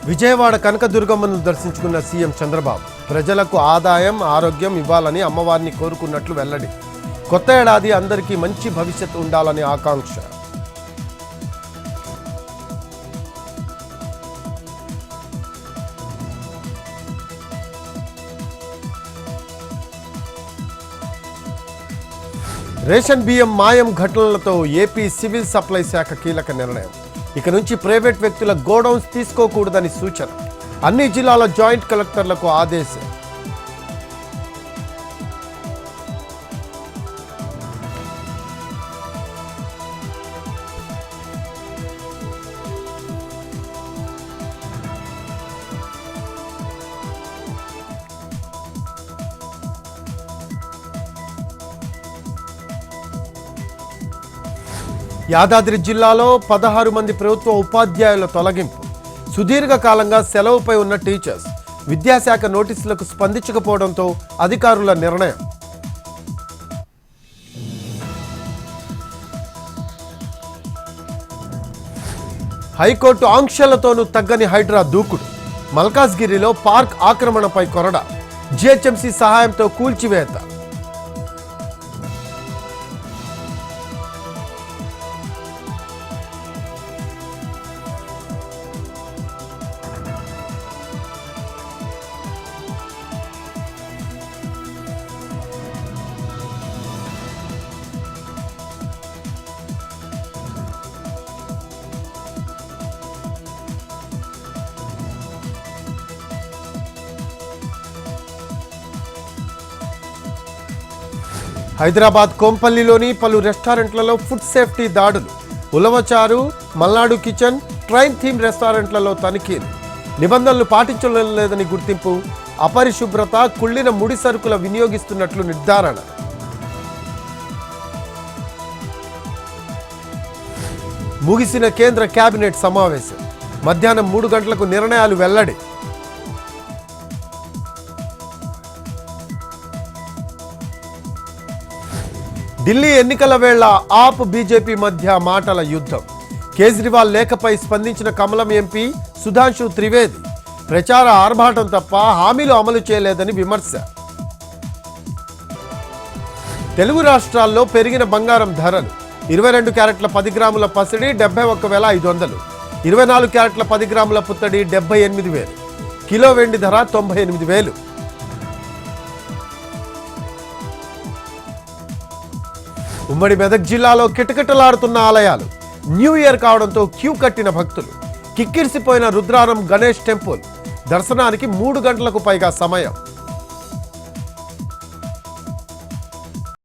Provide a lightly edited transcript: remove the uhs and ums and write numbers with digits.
విజయవాడ కనకదుర్గమ్మను దర్శించుకున్న సీఎం చంద్రబాబు ప్రజలకు ఆదాయం ఆరోగ్యం ఇవ్వాలని అమ్మవారిని కోరుకున్నట్లు వెల్లడి. కొత్త ఏడాది అందరికీ మంచి భవిష్యత్తు ఉండాలని ఆకాంక్ష. రేషన్ బియ్యం మాయం ఘటనలతో ఏపీ సివిల్ సప్లై శాఖ కీలక నిర్ణయం. ఇక నుంచి ప్రైవేట్ వ్యక్తుల గోడౌన్స్ తీసుకోకూడదని సూచన. అన్ని జిల్లాల జాయింట్ కలెక్టర్లకు ఆదేశం. యాదాద్రి జిల్లాలో 16 మంది ప్రభుత్వ ఉపాధ్యాయుల తొలగింపు. సుదీర్ఘకాలంగా సెలవుపై ఉన్న టీచర్స్ విద్యాశాఖ నోటీసులకు స్పందించకపోవడంతో అధికారుల నిర్ణయం. హైకోర్టు ఆంక్షలతోనూ తగ్గని హైడ్రా దూకుడు. మల్కాజ్గిరిలో పార్క్ ఆక్రమణపై కొరడ. జీహెచ్ఎంసీ సహాయంతో కూల్చివేత. హైదరాబాద్ కోంపల్లిలోని పలు రెస్టారెంట్లలో ఫుడ్ సేఫ్టీ దాడులు. ఉలవచారు, మల్నాడు కిచెన్, ట్రైన్ థీమ్ రెస్టారెంట్లలో తనిఖీలు. నిబంధనలు పాటించడం లేదని గుర్తింపు. అపరిశుభ్రత, కుళ్ళిన ముడి సరుకుల వినియోగిస్తున్నట్లు నిర్ధారణ. ముగిసిన కేంద్ర కేబినెట్ సమావేశం. మధ్యాహ్నం 3 గంటలకు నిర్ణయాలు వెల్లడి. ఢిల్లీ ఎన్నికల వేళ ఆప్ బీజేపీ మధ్య మాటల యుద్ధం. కేజ్రీవాల్ లేఖపై స్పందించిన కమలం ఎంపీ సుధాంశు త్రివేది ప్రచార ఆర్భాటం తప్ప హామీలు అమలు చేయలేదని విమర్శ. తెలుగు రాష్ట్రాల్లో పెరిగిన బంగారం ధరలు. 22 క్యారెట్ల 10 గ్రాముల పసిడి 71,500, 24 క్యారెట్ల 10 గ్రాముల పుత్తడి 78,000, కిలో వెండి ధర 98,000. ఉమ్మడి మెదక్ జిల్లాలో కిటకిటలాడుతున్న ఆలయాలు. న్యూ ఇయర్ కావడంతో క్యూ కట్టిన భక్తులు. కిక్కిరిసిపోయిన రుద్రారం గణేష్ టెంపుల్. దర్శనానికి 3 గంటలకు పైగా సమయం.